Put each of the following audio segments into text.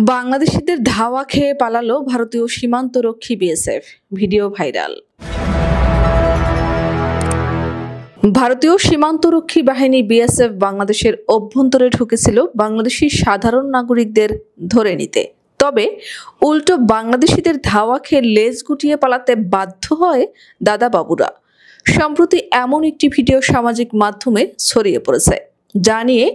বাংলাদেশিদের ধাওয়া খেয়ে পালালো ভারতীয় সীমান্তরক্ষী বিএসএফ, ভিডিও ভাইরাল। ভারতীয় সীমান্তরক্ষী বাহিনী বিএসএফ বাংলাদেশের অভ্যন্তরে ঢুকেছিল বাংলাদেশি সাধারণ নাগরিকদের ধরে নিতে। তবে উল্টো বাংলাদেশিদের ধাওয়া খেয়ে লেজ গুটিয়ে পালাতে বাধ্য হয় দাদা বাবুরা। সম্প্রতি এমন একটি ভিডিও সামাজিক মাধ্যমে ছড়িয়ে পড়েছে, যা নিয়ে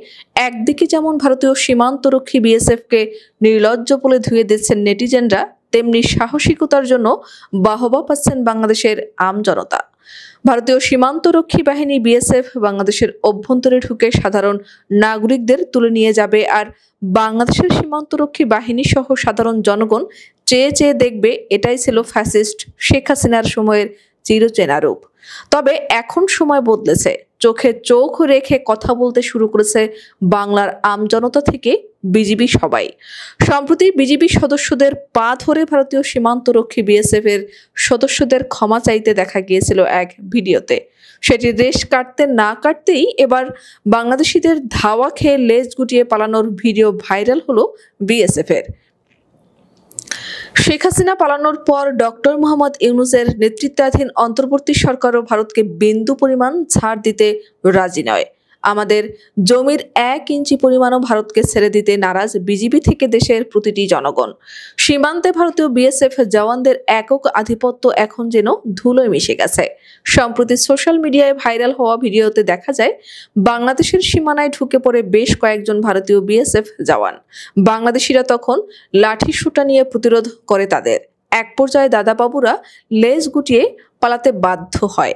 একদিকে যেমন ভারতীয় সীমান্তরক্ষী বিএসএফকে নির্লজ্জ বলে ধুয়ে দিচ্ছেন নেটিজেনরা, তেমনি সাহসিকতার জন্য বাহবা পাচ্ছেন বাংলাদেশের আমজনতা। ভারতীয় সীমান্তরক্ষী বাহিনী বিএসএফ বাংলাদেশের অভ্যন্তরে ঢুকে সাধারণ নাগরিকদের তুলে নিয়ে যাবে, আর বাংলাদেশের সীমান্তরক্ষী বাহিনী সহ সাধারণ জনগণ চেয়ে চেয়ে দেখবে। এটাই ছিল ফ্যাসিস্ট শেখ হাসিনার সময়ের চিরচেনা রূপ। তবে এখন সময় বদলেছে, চোখে চোখ রেখে কথা বলতে শুরু করেছে বাংলার আমজনতা থেকে বিজিবি সবাই। সম্প্রতি বিজিবি সদস্যদের পা ধরে ভারতীয় সীমান্তরক্ষী বিএসএফ এর সদস্যদের ক্ষমা চাইতে দেখা গিয়েছিল এক ভিডিওতে। সেটি রেশ কাটতে না কাটতেই এবার বাংলাদেশিদের ধাওয়া খেয়ে লেজ গুটিয়ে পালানোর ভিডিও ভাইরাল হলো বিএসএফ এর। শেখ হাসিনা পালানোর পর ডক্টর মোহাম্মদ ইউনূসের নেতৃত্বাধীন অন্তর্বর্তী সরকারও ভারতকে বিন্দু পরিমাণ ছাড় দিতে রাজি নয়। আমাদের জমির 1 ইঞ্চি পরিমাণও ভারতকে ছেড়ে দিতে নারাজ বিজিবি থেকে দেশের প্রতিটি জনগণ। সীমান্তে ভারতীয় বিএসএফ জওয়ানদের একক আধিপত্য এখন যেন ধুলোয় মিশে গেছে। সম্প্রতি সোশ্যাল মিডিয়ায় ভাইরাল হওয়া ভিডিওতে দেখা যায় বাংলাদেশের সীমানায় ঢুকে পড়ে বেশ কয়েকজন ভারতীয় বিএসএফ জওয়ান। বাংলাদেশিরা তখন লাঠি সোঁটা নিয়ে প্রতিরোধ করে তাদের। এক পর্যায়ে দাদাবাবুরা লেজ গুটিয়ে পালাতে বাধ্য হয়।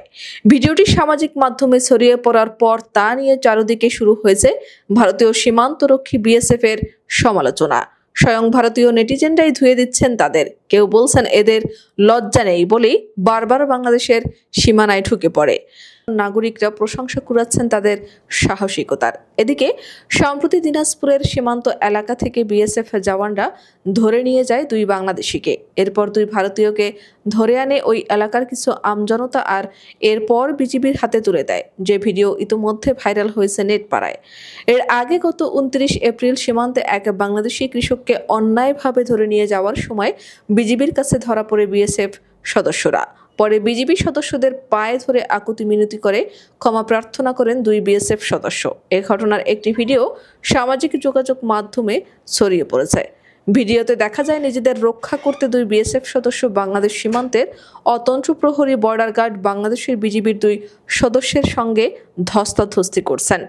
ভিডিওটি সামাজিক মাধ্যমে ছড়িয়ে পড়ার পর তা নিয়ে চারদিকে শুরু হয়েছে ভারতীয় সীমান্তরক্ষী বিএসএফ এর সমালোচনা। স্বয়ং ভারতীয় নেটিজেনরাই ধুয়ে দিচ্ছেন তাদের। কেউ বলছেন এদের লজ্জা নেই বলেই বারবার বাংলাদেশের সীমানায় ঢুকে পড়ে। নাগরিকরা প্রশংসা কুড়াচ্ছেন তাদের সাহসিকতার। এদিকে সম্প্রতি দিনাজপুরের সীমান্ত এলাকা থেকে বিএসএফ জওয়ানরা ধরে নিয়ে যায় 2 বাংলাদেশিকে। এরপর 2 ভারতীয়কে ধরে আনে ওই এলাকার কিছু আমজনতা, আর এরপর বিজিবির হাতে তুলে দেয়, যে ভিডিও ইতিমধ্যে ভাইরাল হয়েছে নেট পাড়ায়। এর আগে গত 29 এপ্রিল সীমান্তে এক বাংলাদেশি কৃষককে অন্যায়ভাবে ধরে নিয়ে যাওয়ার সময় বিজিবির কাছে ধরা পড়ে বিএসএফ সদস্যরা। পরে বিজিবি সদস্যদের পায়ে ধরে আকুতি মিনতি করে ক্ষমা প্রার্থনা করেন 2 বিএসএফ সদস্য। এই ঘটনার একটি ভিডিও সামাজিক যোগাযোগ মাধ্যমে ছড়িয়ে পড়েছে। ভিডিওতে দেখা যায় নিজেদের রক্ষা করতে 2 বিএসএফ সদস্য বাংলাদেশ সীমান্তের অতন্ত্র প্রহরী বর্ডার গার্ড বাংলাদেশের বিজিবির 2 সদস্যের সঙ্গে ধস্তাধস্তি করছেন।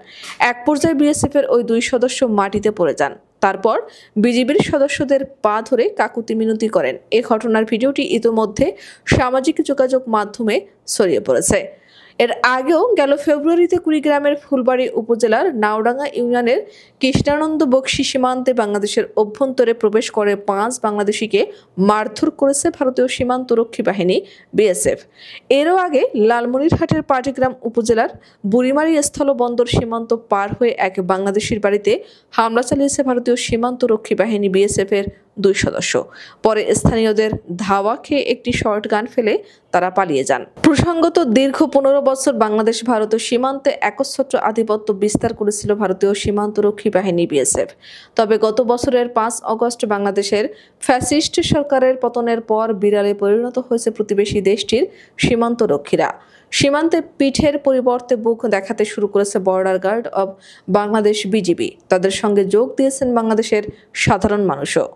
এক পর্যায়ে বিএসএফ এর ওই 2 সদস্য মাটিতে পড়ে যান। তারপর বিজিবির সদস্যদের পা ধরে কাকুতি মিনতি করেন। এই ঘটনার ভিডিওটি ইতিমধ্যে সামাজিক যোগাযোগ মাধ্যমে ছড়িয়ে পড়েছে। এর আগেও গেল ফেব্রুয়ারিতে কুড়িগ্রামের ফুলবাড়ী উপজেলার নাওডাঙ্গা ইউনিয়নের কৃষ্ণানন্দ বক্সী সীমান্তে বাংলাদেশের অভ্যন্তরে প্রবেশ করে 5 বাংলাদেশিকে মারধর করেছে ভারতীয় সীমান্তরক্ষী বাহিনী বিএসএফ। এরও আগে লালমনিরহাটের পাটিগ্রাম উপজেলার বুড়িমারি স্থলবন্দর সীমান্ত পার হয়ে এক বাংলাদেশির বাড়িতে হামলা চালিয়েছে ভারতীয় সীমান্তরক্ষী বাহিনী বিএসএফ এর 2 সদস্য। পরে স্থানীয়দের ধাওয়া খেয়ে একটি শর্ট গান ফেলে তারা পালিয়ে যান। প্রসঙ্গত, দীর্ঘ 15 বছর বাংলাদেশ ভারতীয় সীমান্তে একচ্ছত্র আধিপত্য বিস্তার করেছিল ভারতীয় সীমান্তরক্ষী বাহিনী বিএসএফ। তবে গত বছরের 5 অগস্ট বাংলাদেশের ফ্যাসিস্ট সরকারের পতনের পর বিড়ালে পরিণত হয়েছে প্রতিবেশী দেশটির সীমান্তরক্ষীরা। সীমান্তে পিঠের পরিবর্তে বুক দেখাতে শুরু করেছে border guard of Bangladesh BGB. তাদের সঙ্গে যোগ দিয়েছেন বাংলাদেশের সাধারণ মানুষও।